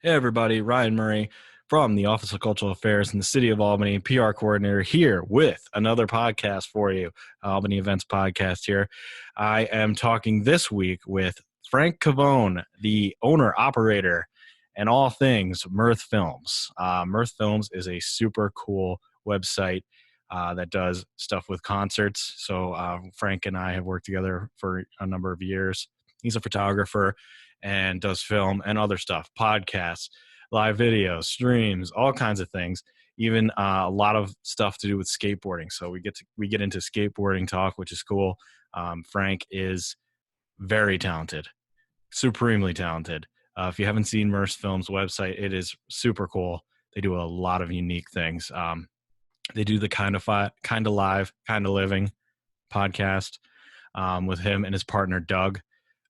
Hey everybody, Ryan Murray from the Office of Cultural Affairs in the City of Albany, PR coordinator here with another podcast for you, Albany Events Podcast here. I am talking this week with Frank Cavone, the owner, operator, and all things Mirth Films. Mirth Films is a super cool website that does stuff with concerts. So Frank and I have worked together for a number of years. He's a photographer and does film and other stuff, podcasts, live videos, streams, all kinds of things. Even a lot of stuff to do with skateboarding. So we get into skateboarding talk, which is cool. Frank is very talented, supremely talented. If you haven't seen Mirth Films' website, it is super cool. They do a lot of unique things. They do the kind of live, kind of living podcast with him and his partner Doug.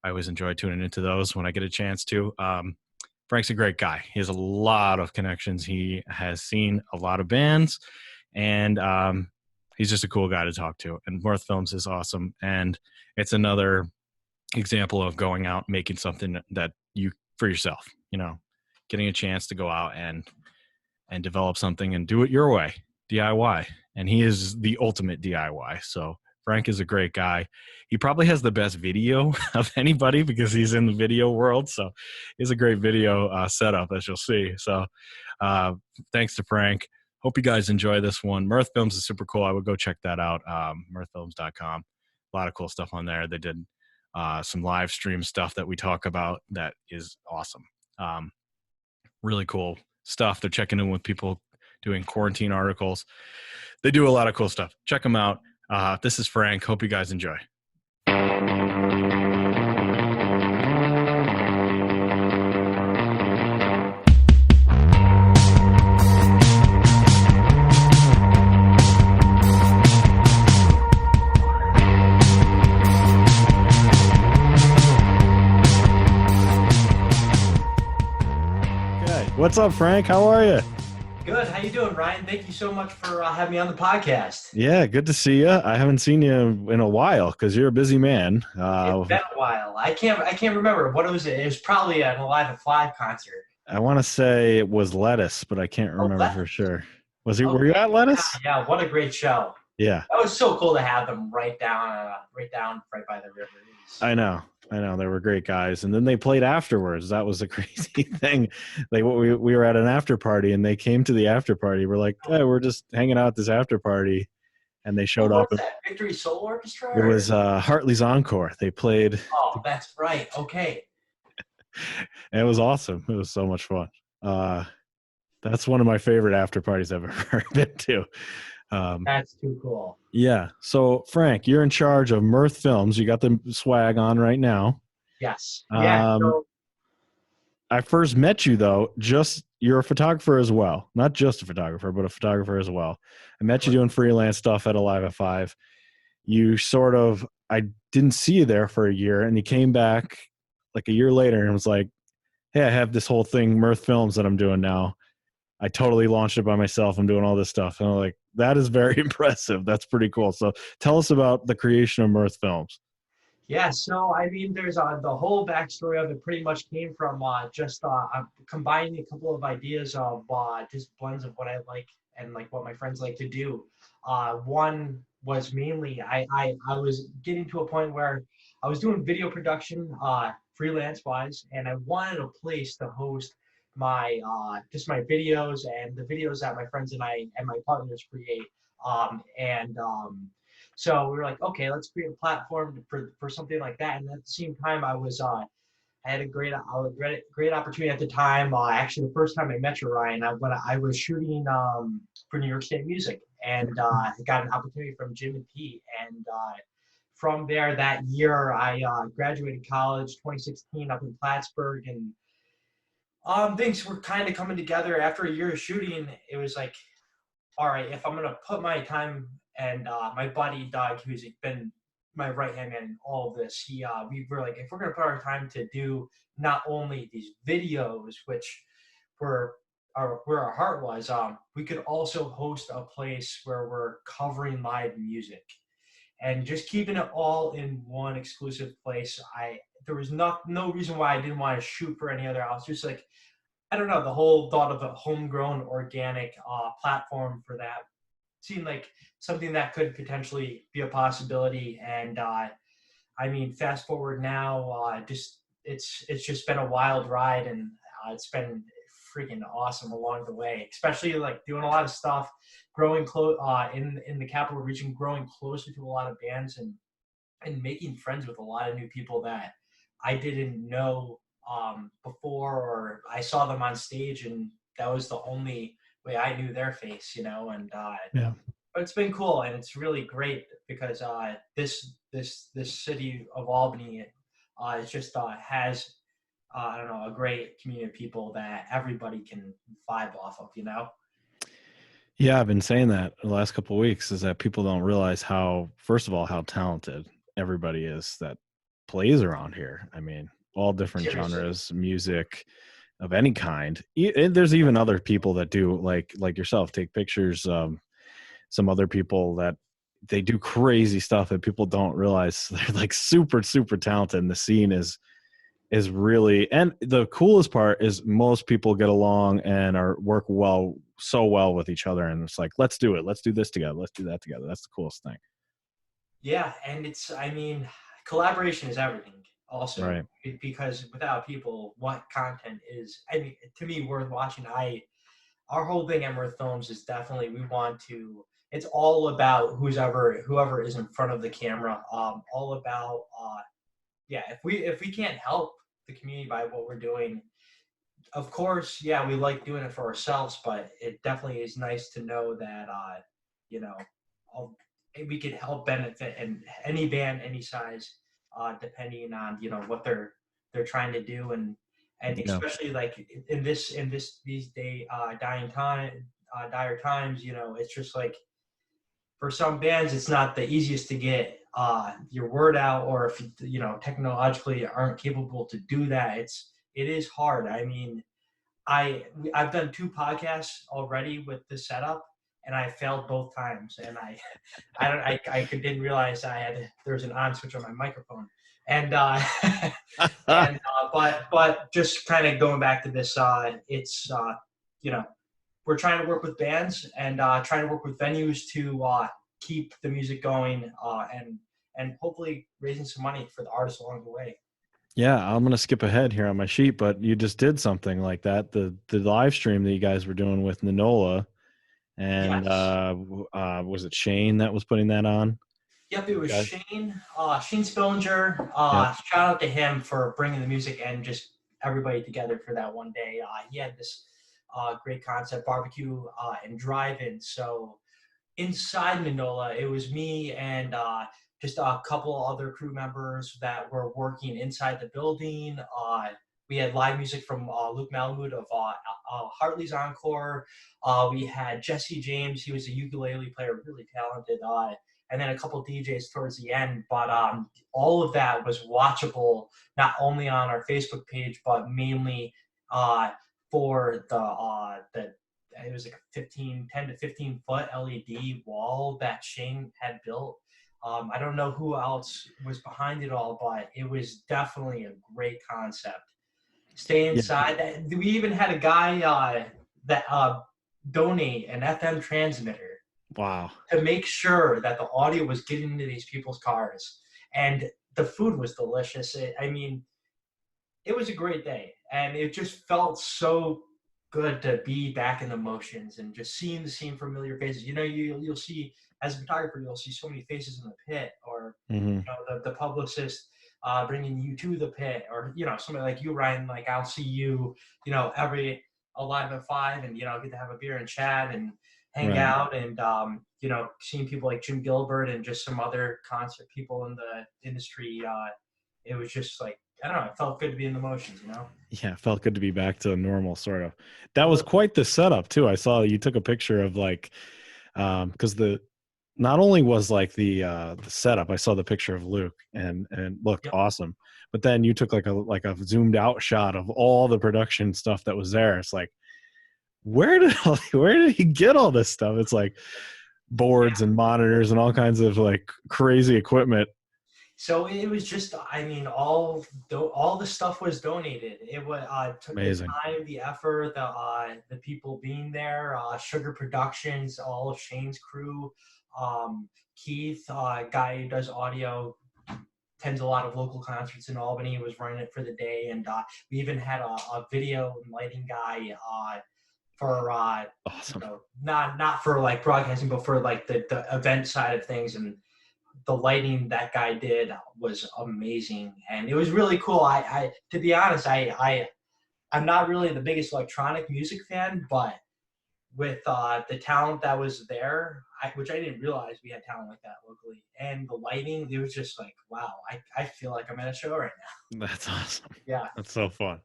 I always enjoy tuning into those when I get a chance to. Frank's a great guy. He has a lot of connections. He has seen a lot of bands, and he's just a cool guy to talk to. And Mirth Films is awesome. And it's another example of going out, making something that you for yourself, getting a chance to go out and develop something and do it your way, DIY. And he is the ultimate DIY. So Frank is a great guy. He probably has the best video of anybody because he's in the video world. So he's a great video setup, as you'll see. So thanks to Frank. Hope you guys enjoy this one. Mirth Films is super cool. I would go check that out, mirthfilms.com. A lot of cool stuff on there. They did some live stream stuff that we talk about that is awesome. Really cool stuff. They're checking in with people doing quarantine articles. They do a lot of cool stuff. Check them out. This is Frank. Hope you guys enjoy. Okay. What's up, Frank? How are you? Good. How you doing, Ryan? Thank you so much for having me on the podcast. Yeah, good to see you. I haven't seen you in a while because you're a busy man. It's been a while. I can't remember what it was. It was probably an Alive at 5 concert. I want to say it was Lettuce, but I can't remember for sure. Were you at Lettuce? Yeah. What a great show. Yeah. That was so cool to have them right down right by the river. I know. They were great guys. And then they played afterwards. That was a crazy thing. We were at an after party and they came to the after party. We're like, hey, we're just hanging out at this after party. And they showed up. Was that Victory Soul Orchestra? It was Hartley's Encore. They played. Oh, that's right. Okay. And it was awesome. It was so much fun. That's one of my favorite after parties I've ever been to. That's too cool. Yeah. So, Frank, you're in charge of Mirth Films. You got the swag on right now. Yes. Yeah. I first met you, though, you're a photographer as well. Not just a photographer, but a photographer as well. I met you doing freelance stuff at Alive at 5. I didn't see you there for a year, and you came back like a year later and was like, hey, I have this whole thing, Mirth Films, that I'm doing now. I totally launched it by myself. I'm doing all this stuff. And I'm like, that is very impressive. That's pretty cool. So tell us about the creation of Mirth Films. Yeah, so I mean, there's the whole backstory of it pretty much came from combining a couple of ideas of just blends of what I like and like what my friends like to do. One was mainly I was getting to a point where I was doing video production freelance wise, and I wanted a place to host my just my videos and the videos that my friends and I and my partners create. So we were like, okay, let's create a platform for something like that. And at the same time, I had a great opportunity at the time. Actually, the first time I met you, Ryan, when I was shooting for New York State Music, and I got an opportunity from Jim and Pete. And from there, that year, I graduated college, 2016, up in Plattsburgh, and things were kind of coming together. After a year of shooting, it was like, all right, if I'm gonna put my time and my buddy Doug, who's been my right hand man in all of this, we were like, if we're gonna put our time to do not only these videos, which were where our heart was, we could also host a place where we're covering live music and just keeping it all in one exclusive place. There was no reason why I didn't want to shoot for any other. I was just like, I don't know, the whole thought of a homegrown organic platform for that seemed like something that could potentially be a possibility. And I mean, fast forward now, just it's just been a wild ride, and it's been freaking awesome along the way. Especially like doing a lot of stuff, growing close in the capital region, growing closer to a lot of bands, and making friends with a lot of new people that I didn't know before, or I saw them on stage, and that was the only way I knew their face, And Yeah. but it's been cool, and it's really great because this city of Albany, it just has I don't know, a great community of people that everybody can vibe off of. Yeah, I've been saying that the last couple of weeks is that people don't realize how, first of all, how talented everybody is that plays around here. I mean, all different Seriously. genres, music of any kind. And there's even other people that do like yourself, take pictures. Some other people that they do crazy stuff that people don't realize they're like super, super talented. And the scene is really, and the coolest part is most people get along and work so well with each other, and it's like, let's do it, let's do this together, let's do that together. That's the coolest thing. Yeah, and I mean, collaboration is everything. Also, Right. because without people, what content is? I mean, to me, worth watching. Our whole thing at Mirth Films is definitely we want to. It's all about whoever is in front of the camera. All about yeah. If we can't help the community by what we're doing, of course, yeah, we like doing it for ourselves, but it definitely is nice to know that you know, all, we could help benefit and any band, any size, depending on what they're trying to do, and Yeah. especially like in these dire times, it's just like for some bands, it's not the easiest to get your word out, or if technologically aren't capable to do that, it is hard. I mean, I've done 2 podcasts already with this setup, and I failed both times. And I didn't realize there's an on switch on my microphone, and but just kind of going back to this, it's you know we're trying to work with bands and trying to work with venues to keep the music going, and hopefully raising some money for the artists along the way. Yeah, I'm gonna skip ahead here on my sheet, but you just did something like that. The live stream that you guys were doing with Ninola, and Yes. was it Shane that was putting that on? Yep, it was Guys? Shane Spillinger. Yep. Shout out to him for bringing the music and just everybody together for that one day. He had this great concept, barbecue and drive-in. So inside Manola, it was me and just a couple other crew members that were working inside the building. We had live music from Luke Malamud of Hartley's Encore. We had Jesse James. He was a ukulele player, really talented. And then a couple DJs towards the end. But all of that was watchable, not only on our Facebook page, but mainly for the it was like a 10 to 15 foot LED wall that Shane had built. I don't know who else was behind it all, but it was definitely a great concept. Stay Yeah. inside. We even had a guy that donate an FM transmitter Wow. to make sure that the audio was getting into these people's cars. And the food was delicious. I mean, it was a great day, and it just felt so good to be back in the motions and just seeing the same familiar faces. You'll see, as a photographer, you'll see so many faces in the pit, or Hmm. the publicist bringing you to the pit, or somebody like you, Ryan. Like I'll see you, every Alive at 5, and get to have a beer and chat and hang Right. out, and seeing people like Jim Gilbert and just some other concert people in the industry. It was just like, I don't know. It felt good to be in the motions. Yeah, it felt good to be back to normal, sort of. That was quite the setup too. I saw you took a picture of like, because not only was like the setup, I saw the picture of Luke and looked Yep. awesome, but then you took like a zoomed out shot of all the production stuff that was there. It's like, where did he get all this stuff? It's like boards and monitors and all kinds of like crazy equipment. So it was just, I mean, all the stuff was donated. It was took the Amazing. time, the effort, the people being there, Sugar Productions, all of Shane's crew, Keith, guy who does audio, attends a lot of local concerts in Albany, was running it for the day, and we even had a video and lighting guy for Awesome. not for like broadcasting, but for like the event side of things, and the lighting that guy did was amazing, and it was really cool. I to be honest, I'm not really the biggest electronic music fan, but with the talent that was there, which I didn't realize we had talent like that locally, and the lighting, it was just like, wow, I feel like I'm at a show right now. That's awesome. Yeah. That's so fun.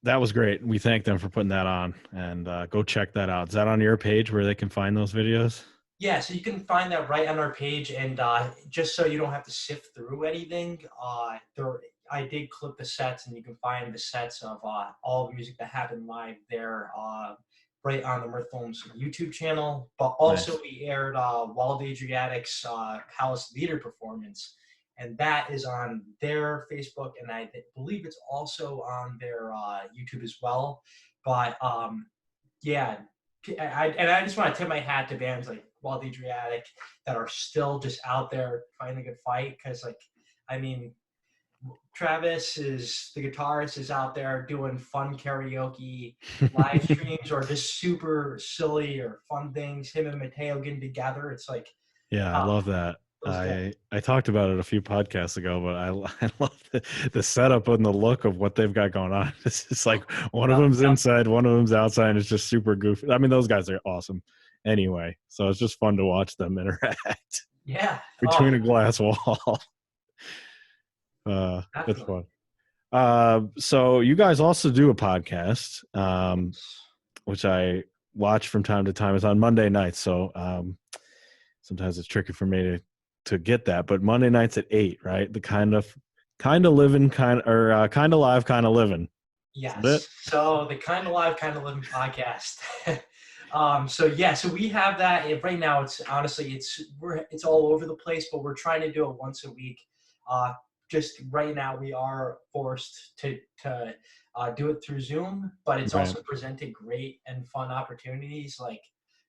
That was great. We thank them for putting that on, and go check that out. Is that on your page where they can find those videos? Yeah, so you can find that right on our page, and just so you don't have to sift through anything, I did clip the sets, and you can find the sets of all the music that happened live there, right on the Mirth Films YouTube channel. But also Nice. we aired Wild Adriatic's Palace Theater performance, and that is on their Facebook, and I believe it's also on their YouTube as well. But yeah, I just want to tip my hat to bands like Wild Adriatic that are still just out there fighting a good fight. Because, like, I mean, Travis is the guitarist is out there doing fun karaoke live streams or just super silly or fun things. Him and Mateo getting together. It's like, Yeah, I oh, love that. those guys. I talked about it a few podcasts ago, but I love the setup and the look of what they've got going on. It's just like one of them's inside, one of them's outside, and it's just super goofy. I mean, those guys are awesome anyway, so it's just fun to watch them interact Yeah. between a glass wall. It's Definitely. fun. So you guys also do a podcast, which I watch from time to time. It's on Monday nights, so sometimes it's tricky for me to get that. But Monday nights at 8, right? The kind of living kind of live kind of living. Is that it? Yes. So the Kind of Live, Kind of Living podcast. So we have that right now. It's honestly, it's all over the place, but we're trying to do it once a week. Uh, just right now, we are forced to do it through Zoom, but it's Right. also presented great and fun opportunities, like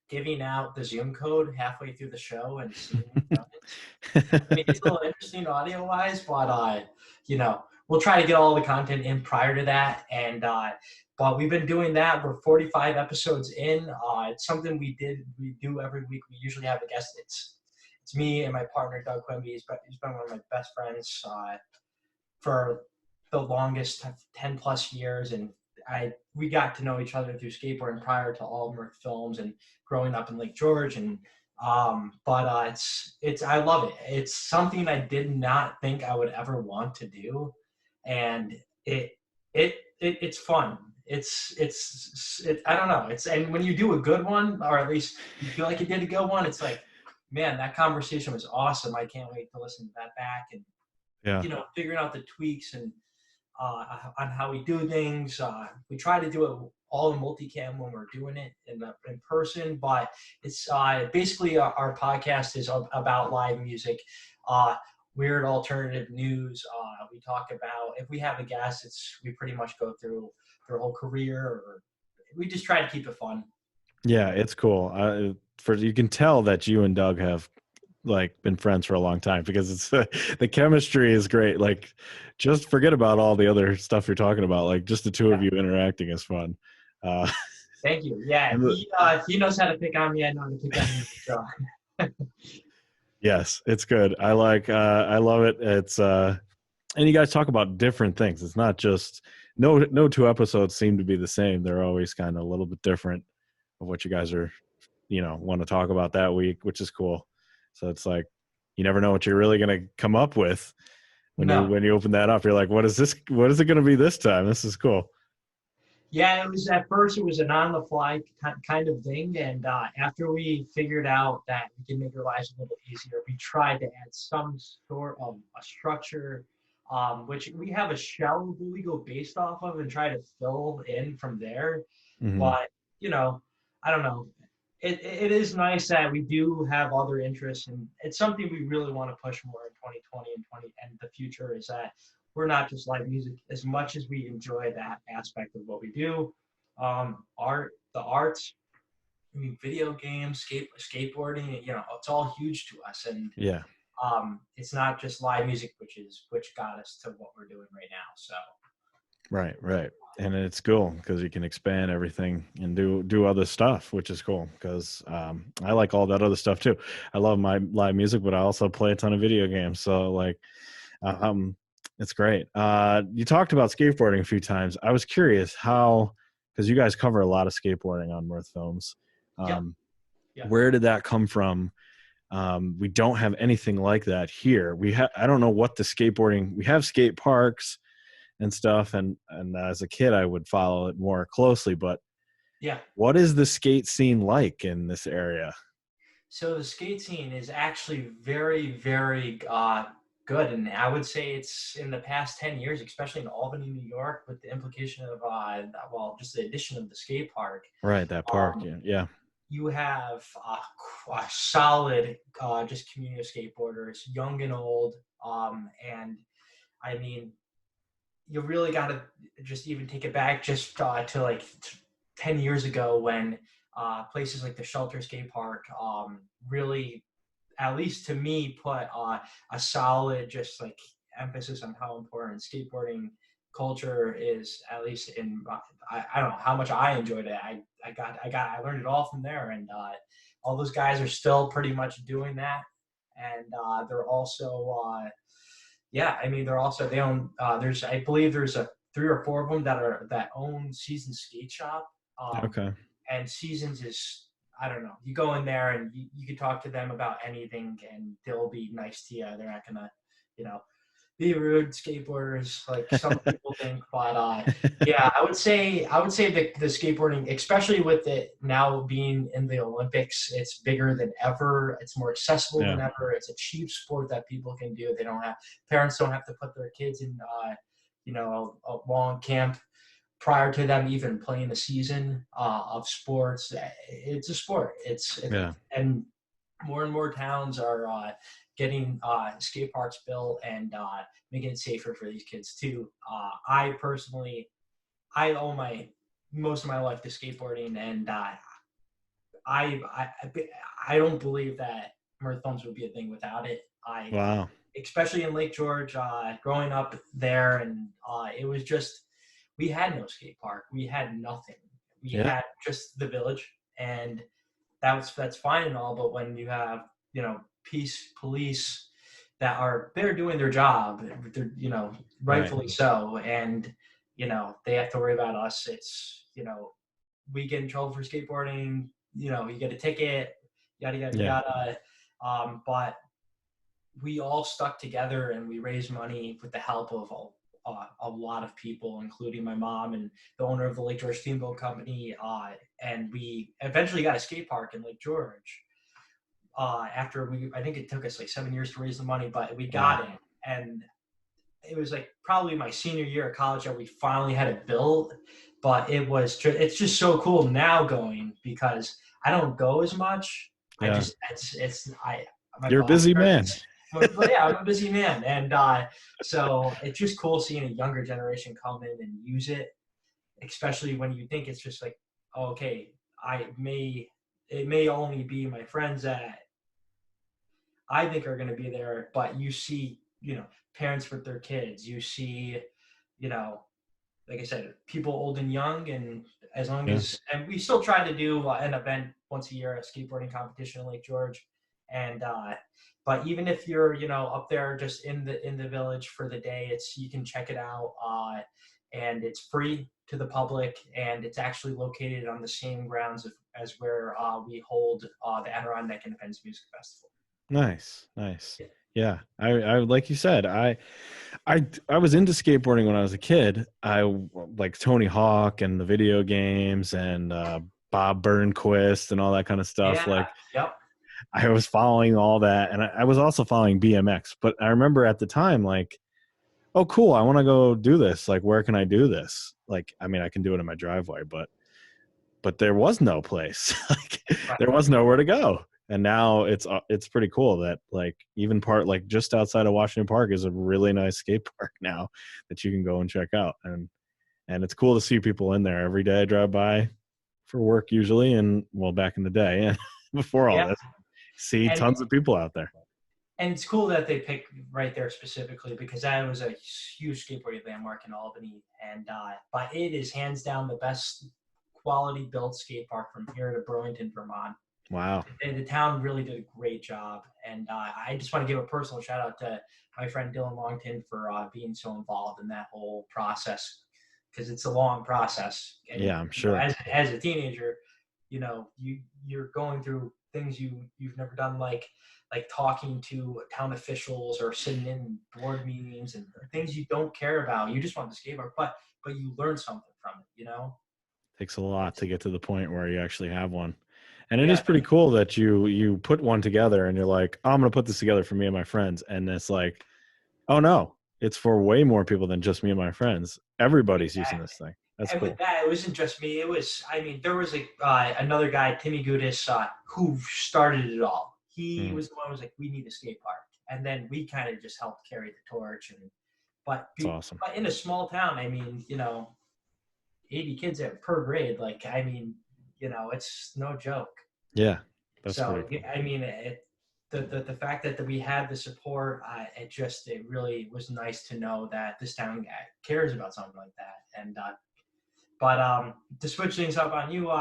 giving out the Zoom code halfway through the show and seeing who does it. I mean, it's a little interesting audio wise, but we'll try to get all the content in prior to that. And but we've been doing that. We're 45 episodes in. It's something we do every week. We usually have a guest. It's me and my partner Doug Quimby. He's been one of my best friends for the longest 10 plus years, and we got to know each other through skateboarding prior to all Mirth Films and growing up in Lake George. And but it's I love it. It's something I did not think I would ever want to do, and it's fun. I don't know. And when you do a good one, or at least you feel like you did a good one, it's like, man, that conversation was awesome. I can't wait to listen to that back, and Yeah. figuring out the tweaks and on how we do things. We try to do it all in multicam when we're doing it in person, but it's basically our podcast is about live music, weird alternative news. We talk about, if we have a guest, we pretty much go through their whole career, or we just try to keep it fun. Yeah, it's cool. You can tell that you and Doug have like been friends for a long time, because it's the chemistry is great. Like, just forget about all the other stuff you're talking about. Like, just the two of you interacting is fun. Thank you. Yeah, he knows how to pick on me. I know how to pick on him. So. Yes, it's good. I love it. It's and you guys talk about different things. It's not just no two episodes seem to be the same. They're always kind of a little bit different of what you guys are, want to talk about that week, which is cool. So it's like you never know what you're really going to come up with when you open that up. You're like, what is this? What is it going to be this time? This is cool. Yeah, at first it was an on the fly kind of thing, and after we figured out that we can make our lives a little easier, we tried to add some sort of a structure, which we have a shell that we go based off of and try to fill in from there. Mm-hmm. But I don't know. it is nice that we do have other interests, and it's something we really want to push more in 2020 and 20 and the future is that we're not just live music as much as we enjoy that aspect of what we do. The arts, I mean, video games, skateboarding, it's all huge to us, and Yeah. it's not just live music, which got us to what we're doing right now. So Right, right. And it's cool because you can expand everything and do other stuff, which is cool because I like all that other stuff too. I love my live music, but I also play a ton of video games. So like, um, it's great. You talked about skateboarding a few times. I was curious how, because you guys cover a lot of skateboarding on Mirth Films. yeah, Um, yeah. where did that come from? We don't have anything like that here. I don't know what the skateboarding. We have skate parks and stuff, and as a kid I would follow it more closely, but Yeah. what is the skate scene like in this area? So the skate scene is actually very, very good, and I would say it's in the past 10 years, especially in Albany, New York, with the implication of just the addition of the skate park. Right, that park. Um, Yeah, yeah. you have a solid just community of skateboarders, young and old, and I mean, you really got to just even take it back just to like 10 years ago when places like the Shelter Skate Park really, at least to me, put a solid just like emphasis on how important skateboarding culture is, at least in I don't know how much I enjoyed it. I learned it all from there, and all those guys are still pretty much doing that, and they're also yeah, I mean, they own. I believe there's a 3 or 4 of them that own Seasons Skate Shop. Okay. And Seasons is, I don't know. You go in there and you can talk to them about anything, and they'll be nice to you. They're not gonna, you know, be rude skateboarders like some people think. But yeah, I would say the skateboarding, especially with it now being in the Olympics, it's bigger than ever. It's more accessible than Yeah. ever. It's a cheap sport that people can do. They don't have Parents don't have to put their kids in a long camp prior to them even playing a season of sports. It's a sport. Yeah. And more towns are getting skate parks built and making it safer for these kids too. I personally, I owe my most of my life to skateboarding, and I, I I don't believe that marathons would be a thing without it. Wow. Especially in Lake George, growing up there, and it was just we had no skate park, we had nothing, we Yeah. had just the village, and that's fine and all, but when you have police that are they're doing their job, they're, Right. rightfully so, and they have to worry about us. It's we get in trouble for skateboarding, you get a ticket, yada yada Yeah. yada. But we all stuck together and we raised money with the help of a lot of people, including my mom and the owner of the Lake George Steamboat Company. And we eventually got a skate park in Lake George. I think it took us like 7 years to raise the money, but we got Wow. it. And it was like probably my senior year of college that we finally had it built. But it's just so cool now going because I don't go as much. I Yeah. just it's I my You're a body busy man. but yeah, I'm a busy man, and so it's just cool seeing a younger generation come in and use it, especially when you think it's just like, oh, okay, it may only be my friends that I think are going to be there, but you see, parents with their kids, you see, you know, like I said, people old and young, and as long Yeah. as, and we still try to do an event once a year, a skateboarding competition in Lake George, and but even if you're, up there just in the village for the day, you can check it out, and it's free to the public, and it's actually located on the same grounds as where we hold the Adirondack Independence Music Festival. Nice. Nice. Yeah. I like you said, I was into skateboarding when I was a kid. I like Tony Hawk and the video games and Bob Burnquist and all that kind of stuff. Yeah. Like Yep. I was following all that, and I was also following BMX. But I remember at the time, like, oh, cool, I want to go do this. Like, where can I do this? Like, I mean, I can do it in my driveway, but but there was no place. Like, Right. there was nowhere to go. And now it's pretty cool that like even like just outside of Washington Park is a really nice skate park now that you can go and check out. And it's cool to see people in there every day. I drive by for work usually, and well, back in the day, and before all Yeah. this, see And tons of people out there. and it's cool that they picked right there specifically because that was a huge skateboarding landmark in Albany, and but it is hands down the best quality built skate park from here to Burlington, Vermont. Wow. And the town really did a great job, and I just want to give a personal shout out to my friend Dylan Longton for being so involved in that whole process because it's a long process. And, Yeah, I'm sure. As a teenager, you're going through things you've never done, like talking to town officials or sitting in board meetings and things you don't care about. You just want the skate park, but you learn something from it. Takes a lot to get to the point where you actually have one. And it is Yeah, pretty cool that you put one together and you're like, oh, I'm going to put this together for me and my friends. And it's like, oh no, it's for way more people than just me and my friends. Everybody's using this thing. That's and cool. with that, it wasn't just me. It was, there was another guy, Timmy Gudis, who started it all. He was the one who was like, we need a skate park. And then we kind of just helped carry the torch. But awesome. But in a small town, 80 kids per grade, it's no joke. Yeah, that's so pretty cool. The fact that we had the support, it really was nice to know that this town cares about something like that. And but to switch things up on you,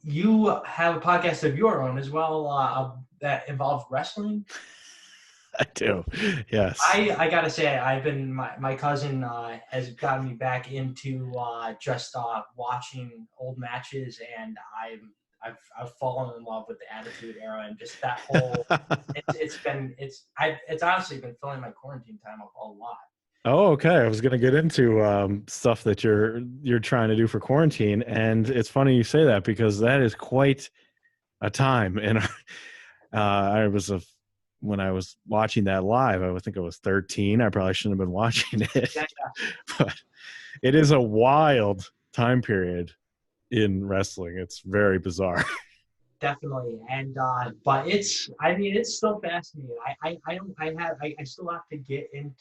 you have a podcast of your own as well that involves wrestling. I do. Yes. I gotta say, my cousin has gotten me back into just watching old matches, and I've fallen in love with the Attitude Era and just that whole. It's honestly been filling my quarantine time up a lot. Oh, okay. I was going to get into stuff that you're trying to do for quarantine, and it's funny you say that because that is quite a time. And when I was watching that live, I would think I was 13. I probably shouldn't have been watching it, Yeah. But it is a wild time period in wrestling. It's very bizarre. Definitely, and but it's still fascinating. I still have to get in.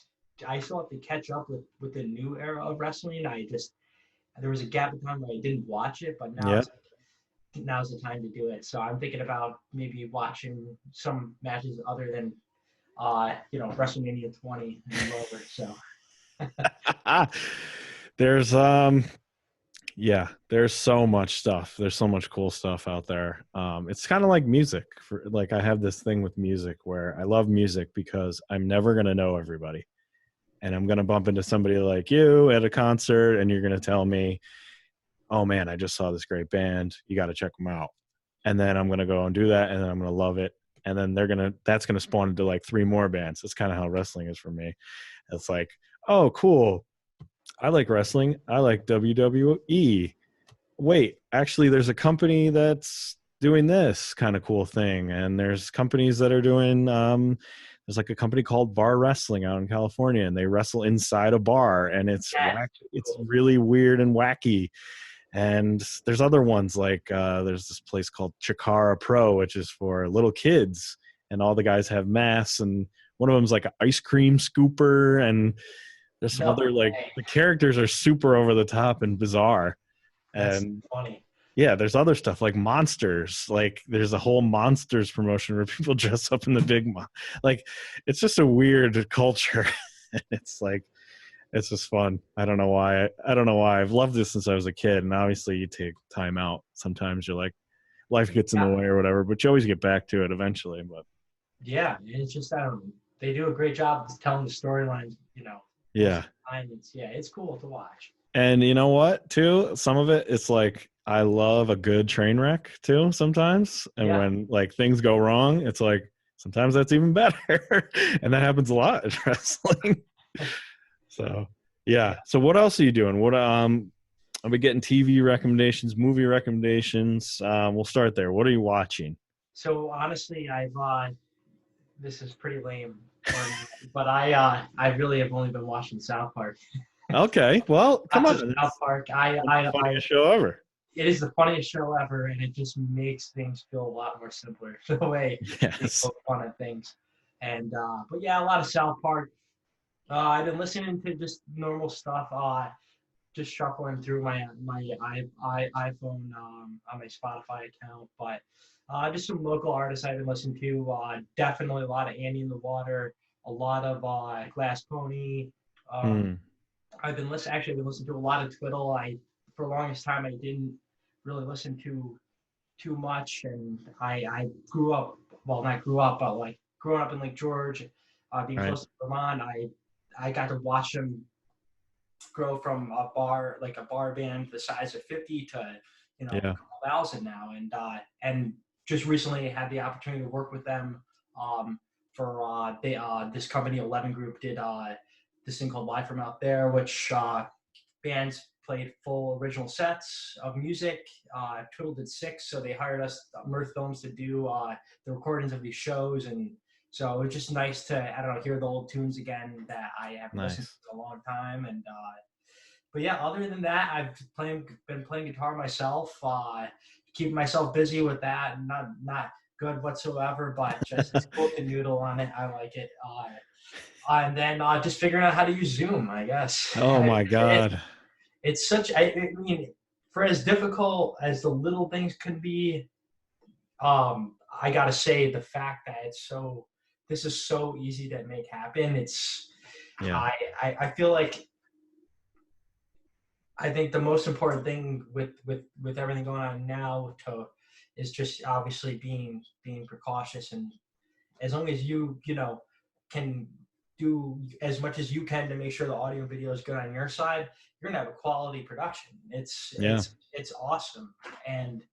I still have to catch up with the new era of wrestling. There was a gap of time where I didn't watch it, but now now's the time to do it. So I'm thinking about maybe watching some matches other than WrestleMania 20 and over. So There's there's so much stuff. There's so much cool stuff out there. It's kind of like music. I have this thing with music where I love music because I'm never gonna know everybody. And I'm going to bump into somebody like you at a concert and you're going to tell me, oh man, I just saw this great band. You got to check them out. And then I'm going to go and do that. And then I'm going to love it. And then that's going to spawn into like 3 more bands. That's kind of how wrestling is for me. It's like, oh, cool. I like wrestling. I like WWE. Wait, actually there's a company that's doing this kind of cool thing. And there's companies that are doing, there's like a company called Bar Wrestling out in California, and they wrestle inside a bar, and it's it's really weird and wacky. And there's other ones like there's this place called Chikara Pro, which is for little kids, and all the guys have masks, and one of them's like an ice cream scooper, and there's some other like the characters are super over the top and bizarre. That's and funny. Yeah, there's other stuff like Monsters. Like there's a whole Monsters promotion where people dress up in the big like it's just a weird culture. It's like it's just fun. I don't know why. I've loved this since I was a kid, and obviously you take time out. Sometimes you're like life gets in the way or whatever, but you always get back to it eventually. But yeah, it's just they do a great job of telling the storylines. Yeah. It's cool to watch. And you know what, too? Some of it, it's like I love a good train wreck, too, sometimes. And when, like, things go wrong, it's like sometimes that's even better. And that happens a lot in wrestling. So, yeah. So what else are you doing? What I'll be getting TV recommendations, movie recommendations. We'll start there. What are you watching? So, honestly, this is pretty lame, but I really have only been watching South Park. Okay, well, come on. South Park. Funniest show ever. it is the funniest show ever, and it just makes things feel a lot more simpler the way they Yes. poke fun at things. And but yeah, a lot of South Park. I've been listening to just normal stuff. Just shuffling through my iPhone on my Spotify account, but just some local artists I've been listening to. Definitely a lot of Andy in the Water, a lot of Glass Pony. Hmm. I've been listening to a lot of Twiddle. For the longest time I didn't really listen to too much, and I grew up, well, not grew up, but like growing up in Lake George, being Right. close to Vermont, I got to watch them grow from a bar band the size of 50 to a Yeah. couple thousand now, and just recently had the opportunity to work with them for this company 11 Group did this thing called Live from Out There, which bands played full original sets of music. Twiddle did 6, so they hired us, Mirth Films, to do the recordings of these shows, and so it was just nice to, I don't know, hear the old tunes again that I haven't listened to Nice. in a long time. And but yeah, other than that, been playing guitar myself, keeping myself busy with that. Not good whatsoever, but just it's cool to noodle on it. I like it. And then just figuring out how to use Zoom, I guess. Oh my it, God. it's such. I mean, for as difficult as the little things can be, I gotta say the fact that this is so easy to make happen. Yeah. I, I feel like I think the most important thing with everything going on now is just obviously being precautious, and as long as you can do as much as you can to make sure the audio and video is good on your side, you're gonna have a quality production. Yeah. It's awesome, and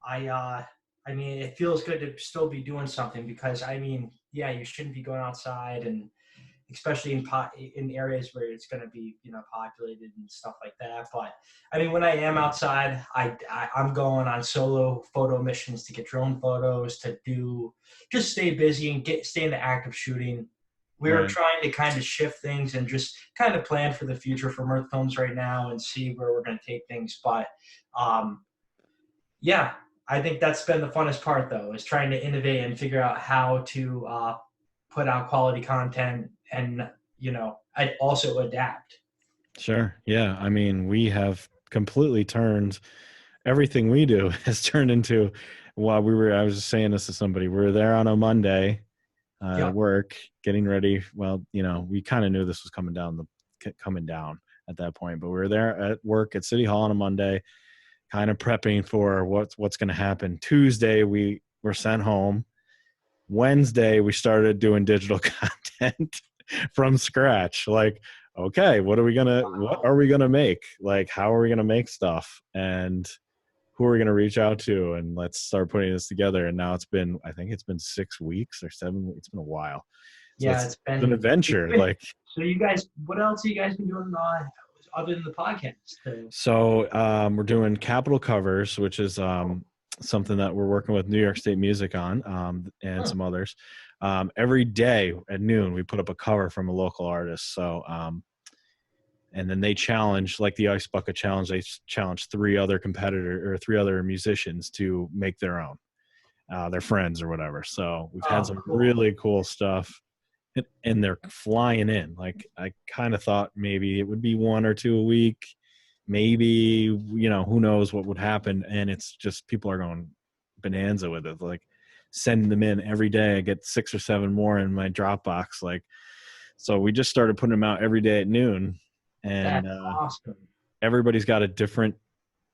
I mean, it feels good to still be doing something, because I mean, yeah, you shouldn't be going outside, and especially in areas where it's going to be populated and stuff like that. But I mean, when I am outside, I'm going on solo photo missions to get drone photos, to do just stay busy and stay in the act of shooting. We're Right. trying to kind of shift things and just kind of plan for the future for Mirth Films right now and see where we're going to take things. But um, yeah, I think that's been the funnest part, though, is trying to innovate and figure out how to put out quality content, and I'd also adapt. Sure. Yeah. I mean, we have completely turned everything we do has turned into while I was just saying this to somebody. We were there on a Monday at Yep. work getting ready. Well, we kind of knew this was coming down at that point, but we were there at work at City Hall on a Monday, kind of prepping for what's going to happen. Tuesday, we were sent home. Wednesday, we started doing digital content from scratch. Like, okay, what are we gonna make? Like, how are we gonna make stuff? And who are we gonna reach out to? And let's start putting this together. And now I think it's been 6 weeks or 7 weeks. It's been a while. So Yeah, it's an it's adventure. been. Like, So you guys, what else have you guys been doing other than the podcast? so we're doing Capital Covers, which is something that we're working with New York State Music on, and Huh. some others. Every day at noon, we put up a cover from a local artist. So, and then they challenge, like the Ice Bucket Challenge, they challenge 3 other musicians to make their own, their friends or whatever. So we've had Oh, some cool. really cool stuff. And they're flying in. Like, I kind of thought maybe it would be 1 or 2 a week. Maybe, who knows what would happen. And it's just, people are going bonanza with it. Like, sending them in every day. I get 6 or 7 more in my Dropbox. Like, so we just started putting them out every day at noon. And That's awesome. everybody's got a different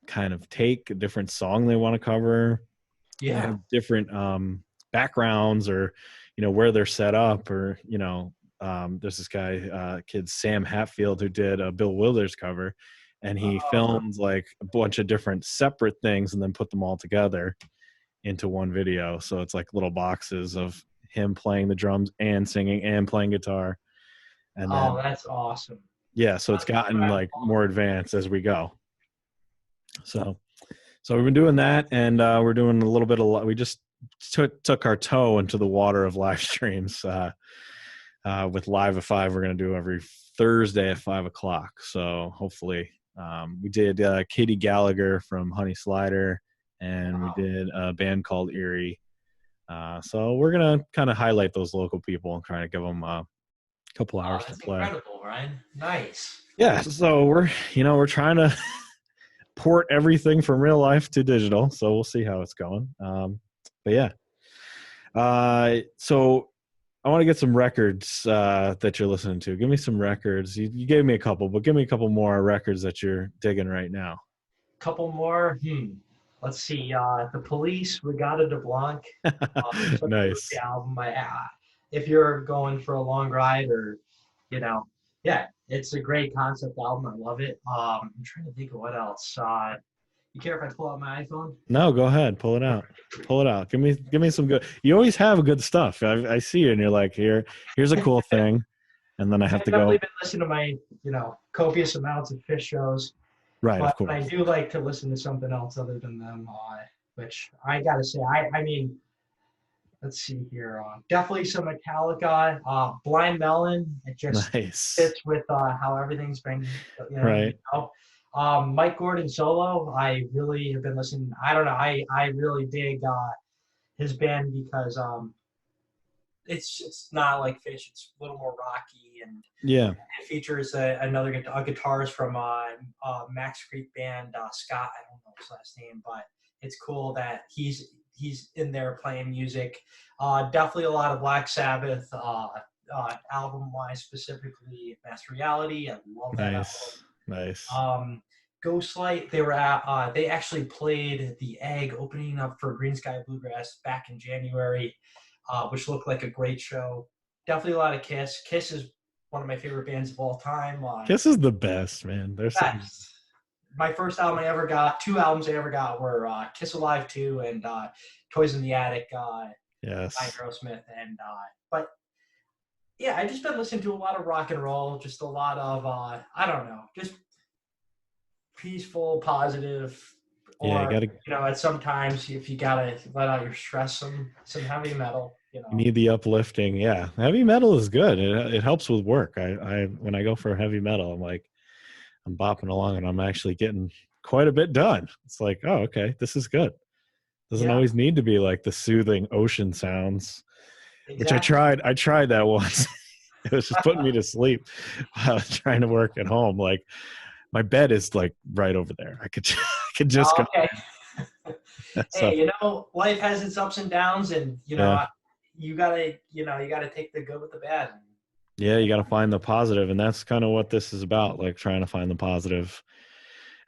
kind of take, a different song they want to cover. They Yeah. have different backgrounds, or where they're set up, or there's this guy, kid Sam Hatfield, who did a Bill Withers cover, and he filmed like a bunch of different separate things and then put them all together into one video. So it's like little boxes of him playing the drums and singing and playing guitar. And Oh, then, that's awesome. yeah, so it's gotten like more advanced as we go. So we've been doing that, and we're doing a little bit of. We just took our toe into the water of live streams with Live at 5. We're going to do every Thursday at 5 o'clock. So hopefully We did Katie Gallagher from Honey Slider, and we did a band called Erie. So we're gonna kind of highlight those local people and try to give them a couple hours to That's play. incredible, Ryan. Nice. Yeah, so we're trying to port everything from real life to digital, so we'll see how it's going. But yeah, so I want to get some records that you're listening to. Give me some records. You gave me a couple, but give me a couple more records that you're digging right now. Couple more. Let's see. The Police, Regatta de Blanc. Such a Nice. great album. If you're going for a long ride, or yeah, it's a great concept album. I love it. I'm trying to think of what else. You care if I pull out my iPhone? No, go ahead. Pull it out. Pull it out. Give me some good. You always have good stuff. I see you, and you're like, here's a cool thing, and then I have to go. I've definitely been listening to my copious amounts of Fish shows. Right, but of course. I do like to listen to something else other than them, which I gotta say, I mean, let's see here. Definitely some Metallica. Blind Melon. It just Nice. fits with how everything's been. Right. Mike Gordon solo. I really have been listening. I don't know. I really dig his band because it's not like Fish. It's a little more rocky, and yeah, it features a guitarist from Max Creek band, Scott. I don't know his last name, but it's cool that he's in there playing music. Definitely a lot of Black Sabbath, album-wise, specifically Master Reality. I love that album. Nice. Ghostlight, they were at, they actually played the Egg opening up for Green Sky Bluegrass back in January, which looked like a great show. Definitely a lot of Kiss. Kiss is one of my favorite bands of all time. Kiss is the best, man. They're best. My first album I ever got, two albums I ever got were Kiss Alive 2 and Toys in the Attic yes. by Aerosmith. And but yeah, I just been listening to a lot of rock and roll, just a lot of I don't know, just peaceful, positive. Or at sometimes if you gotta let out your stress, some heavy metal. You need the uplifting. Yeah, heavy metal is good. It helps with work. I when I go for heavy metal, I'm bopping along and I'm actually getting quite a bit done. It's like, oh, okay, this is good. Doesn't always need to be like the soothing ocean sounds, which I tried that once. It was just putting me to sleep while I was trying to work at home. Like my bed is like right over there. I could just go. Hey, life has its ups and downs, and you gotta take the good with the bad. Yeah, you got to find the positive, and that's kind of what this is about, like trying to find the positive,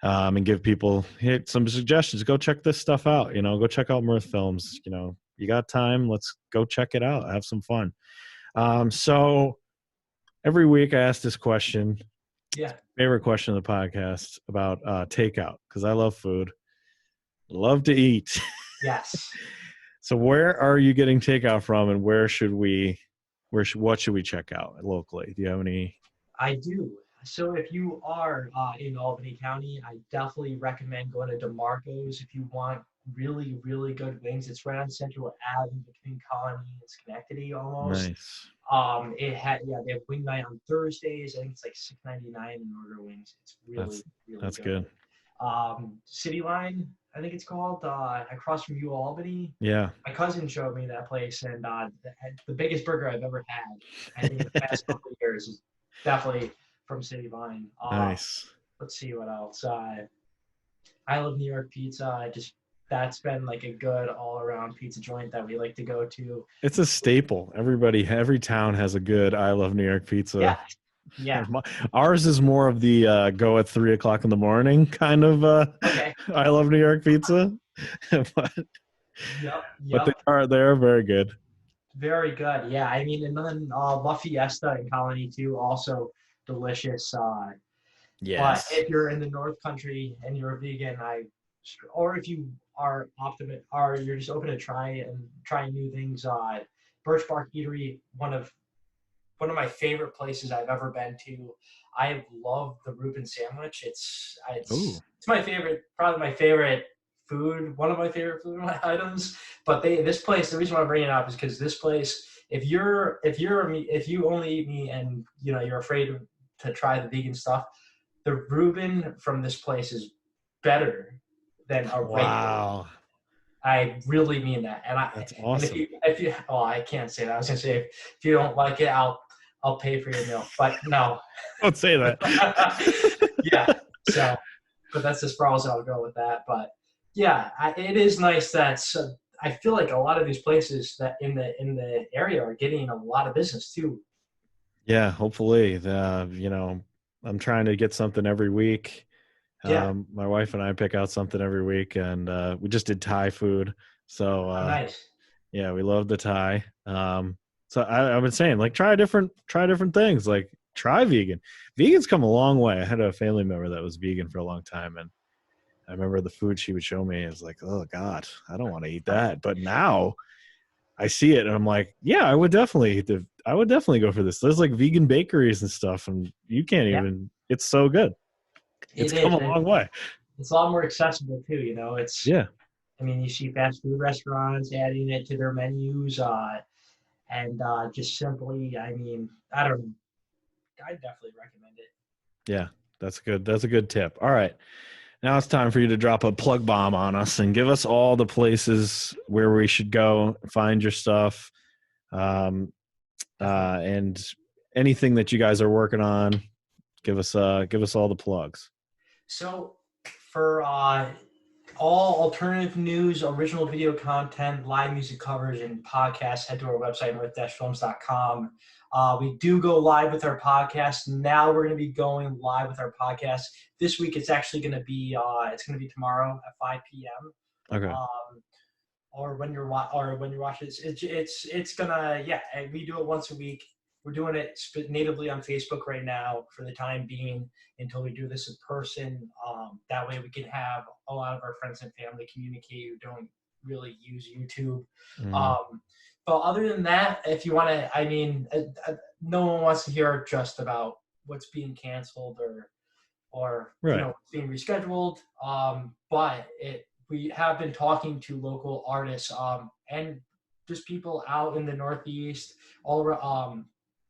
and give people some suggestions. Go check this stuff out. Go check out Mirth Films. You got time? Let's go check it out. Have some fun. So every week I ask this question. Yeah. Favorite question of the podcast about takeout, because I love food. Love to eat. Yes. So where are you getting takeout from, and what should we check out locally? Do you have any? I do. So if you are in Albany County, I definitely recommend going to DeMarco's if you want really, really good wings. It's right on Central Ave between Colony and Schenectady almost. Nice. They have wing night on Thursdays. I think it's like $6.99 in order wings. It's really that's good. City Line, I think it's called, across from U Albany. Yeah. My cousin showed me that place, and the biggest burger I've ever had, I think, in the past couple of years is definitely from City Line. Nice. Let's see what else. I Love New York Pizza. That's been like a good all-around pizza joint that we like to go to. It's a staple. Every town has a good I Love New York Pizza. Yeah. Ours is more of the go at 3:00 in the morning kind of I Love New York Pizza. but they are very good. Very good. Yeah. I mean, and then La Fiesta in Colony too, also delicious. Yes. But if you're in the North Country and you're a vegan, or if you are optimist, or you're just open to trying new things, Birch Bark Eatery, one of my favorite places I've ever been to. I love the Reuben sandwich. It's my favorite, probably my favorite food, one of my favorite food items. But this place, the reason why I'm bringing it up is because this place, if you only eat meat and you're afraid to try the vegan stuff, the Reuben from this place is better than a regular. Wow. I really mean that. That's And awesome. if you oh, I can't say that. I was gonna say if you don't like it, I'll pay for your meal. But no. Don't say that. Yeah. So, but that's as far as I'll go with that. But yeah, it is nice that I feel like a lot of these places that in the area are getting a lot of business too. Yeah, hopefully. I'm trying to get something every week. Yeah. My wife and I pick out something every week, and we just did Thai food. So Oh, nice. yeah, we love the Thai. So I've been saying, like, try different things. Like, try vegan. Vegan's come a long way. I had a family member that was vegan for a long time, and I remember the food she would show me is like, oh God, I don't want to eat that. But now I see it and I'm like, yeah, I would definitely go for this. There's like vegan bakeries and stuff, and you can't Yeah, even. It's so good. It's it come is. a long way. It's a lot more accessible too. You know, Yeah, I mean, you see fast food restaurants adding it to their menus, and just simply, I mean, I don't know. I definitely recommend it. yeah, that's good. That's a good tip. All right, now it's time for you to drop a plug bomb on us and give us all the places where we should go find your stuff, and anything that you guys are working on. Give us all the plugs. So, for all alternative news, original video content, live music covers, and podcasts, head to our website, mirth-films.com. We do go live with our podcast. Now we're going to be going live with our podcast. This week it's actually going to be tomorrow at 5 p.m. Okay. Or when you're watching it, it's gonna, yeah. And we do it once a week. We're doing it natively on Facebook right now for the time being until we do this in person. That way we can have a lot of our friends and family communicate who don't really use YouTube. Mhm. But other than that, if you want to, I mean, no one wants to hear just about what's being canceled or Right. what's being rescheduled. But we have been talking to local artists and just people out in the Northeast,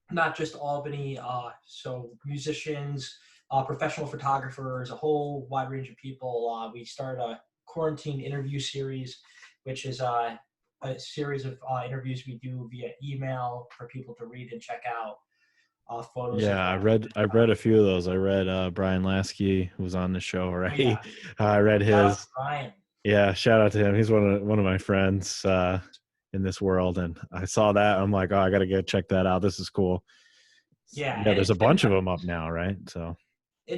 not just Albany. So musicians, professional photographers, a whole wide range of people. We started a quarantine interview series, which is a series of interviews we do via email for people to read and check out. Photos of Yeah, I read a few of those. I read Brian Lasky, who was on the show oh yeah, already. I read shout out to his. Brian. Yeah, shout out to him. He's one of my friends in this world, and I saw that. I'm like, oh, I got to go check that out. This is cool. Yeah, Yeah, and there's a it's been bunch of them up now, right? So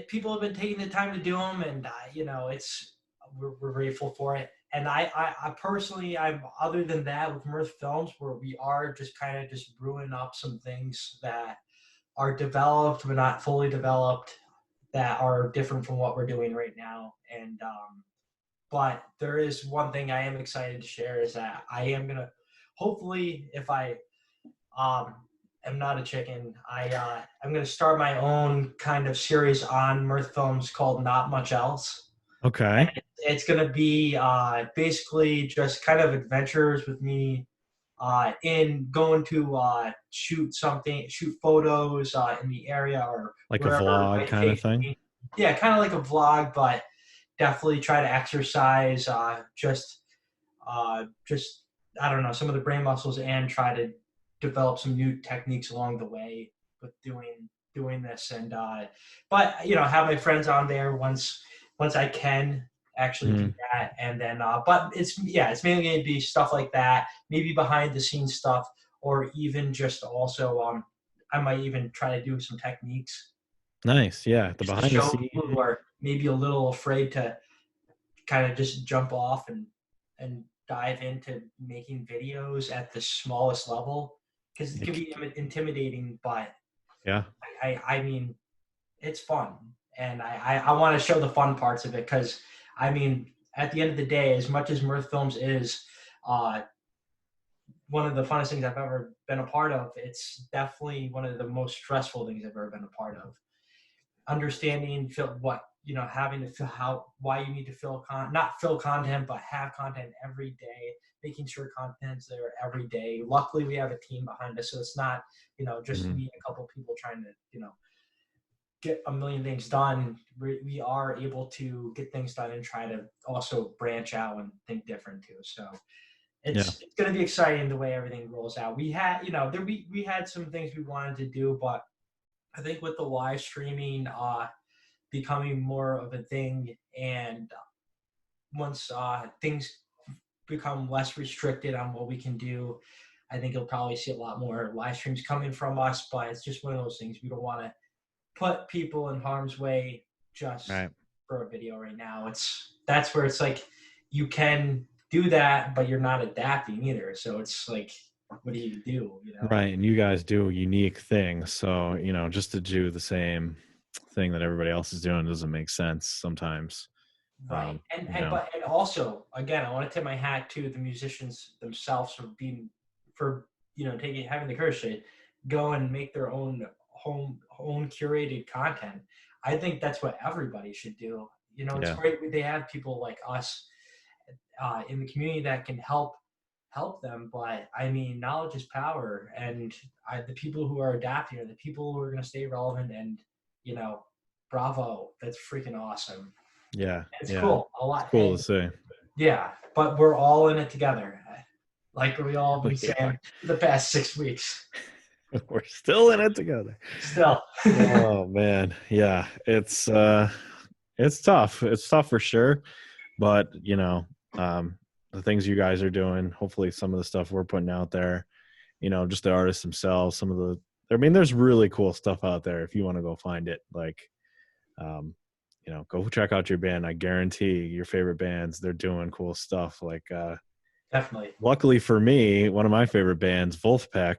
people have been taking the time to do them, and we're grateful for it. And I personally, I'm other than that with Mirth Films, where we are just kind of just brewing up some things that are developed but not fully developed, that are different from what we're doing right now. And but there is one thing I am excited to share is that I am gonna hopefully, if I um, am not a chicken. I'm going to start my own kind of series on Mirth Films called Not Much Else, and okay, it's going to be basically just kind of adventures with me in going to shoot photos in the area or like a wherever it vlog might kind of take thing. me. Yeah, kind of like a vlog, but definitely try to exercise just I don't know, some of the brain muscles and try to develop some new techniques along the way with doing this. And but have my friends on there once I can actually do Mhm. that. And then but it's mainly going to be stuff like that, maybe behind the scenes stuff, or even just also I might even try to do some techniques Nice. Yeah, the just to behind the show scenes. people who are maybe a little afraid to kind of just jump off and dive into making videos at the smallest level, because it can be intimidating, but Yeah. I mean it's fun, and I want to show the fun parts of it, because I mean at the end of the day, as much as Mirth Films is uh, one of the funnest things I've ever been a part of, it's definitely one of the most stressful things I've ever been a part of. Understanding what having to feel how why you need to not fill content, but have content every day, making sure content's there every day. Luckily we have a team behind us, so it's not just Mhm. me and a couple people trying to get a million things done, we are able to get things done and try to also branch out and think different too. So Yeah. it's going to be exciting the way everything rolls out. We had, we had some things we wanted to do, but I think with the live streaming becoming more of a thing, and once things become less restricted on what we can do, I think you'll probably see a lot more live streams coming from us. But it's just one of those things, we don't want to put people in harm's way just Right. for a video right now. That's where it's like you can do that, but you're not adapting either. So it's like, what do you do? Right. And you guys do unique things. So, just to do the same thing that everybody else is doing doesn't make sense sometimes. Right. You know, And also, again, I want to tip my hat to the musicians themselves for taking having the courage to go and make their own curated content. I think that's what everybody should do. It's yeah. great they have people like us in the community that can help them. But I mean, knowledge is power, and the people who are adapting are the people who are going to stay relevant. And you know, bravo, that's freaking awesome. Yeah. It's Yeah. cool a It's lot. cool And to see. yeah, but we're all in it together, like we all been We are. saying for the past 6 weeks. We're still in it together. Still. Oh man. Yeah. It's tough. It's tough for sure. But, the things you guys are doing, hopefully some of the stuff we're putting out there, just the artists themselves, there's really cool stuff out there if you want to go find it. Like, go check out your band. I guarantee your favorite bands, they're doing cool stuff. Like, Definitely. luckily for me, one of my favorite bands, Wolfpack,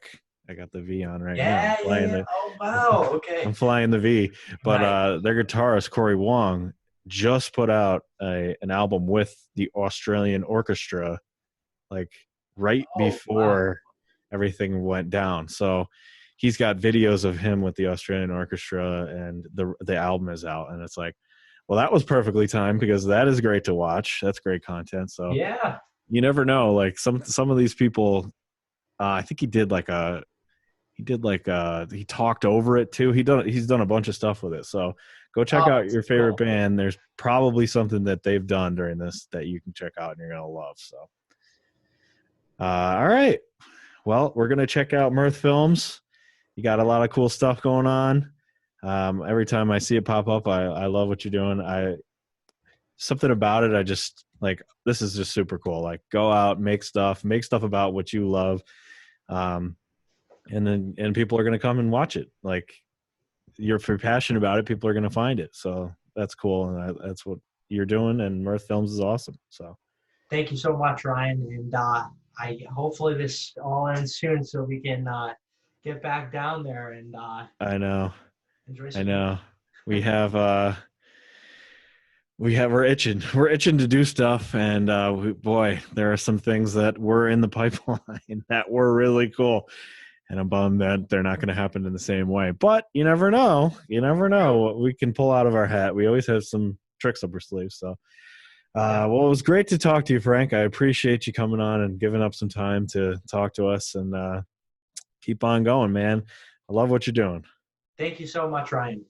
I got the V on right now. Yeah. Oh wow. Okay. I'm flying the V, but Nice. their guitarist Corey Wong just put out an album with the Australian orchestra, like right Oh wow. before everything went down. So he's got videos of him with the Australian orchestra, and the album is out, and it's like, well, that was perfectly timed because that is great to watch. That's great content. So Yeah. you never know. Like some of these people, I think he talked over it too. He's done a bunch of stuff with it. So go check Oh, out that's your favorite cool. band. There's probably something that they've done during this that you can check out and you're gonna love. So all right. Well, we're gonna check out Mirth Films. You got a lot of cool stuff going on. Every time I see it pop up, I love what you're doing. Something about it, I just like, this is just super cool. Like, go out, make stuff about what you love. And people are going to come and watch it. Like, if you're passionate about it, people are going to find it. So that's cool. And that's what you're doing. And Mirth Films is awesome. So Thank you so much, Ryan. And I hopefully this all ends soon so we can get back down there and I know, enjoy I some music. know we're itching to do stuff. And boy, there are some things that were in the pipeline that were really cool. And I'm bummed that they're not going to happen in the same way. But you never know. You never know what we can pull out of our hat. We always have some tricks up our sleeves. So, well, it was great to talk to you, Frank. I appreciate you coming on and giving up some time to talk to us. And keep on going, man. I love what you're doing. Thank you so much, Ryan.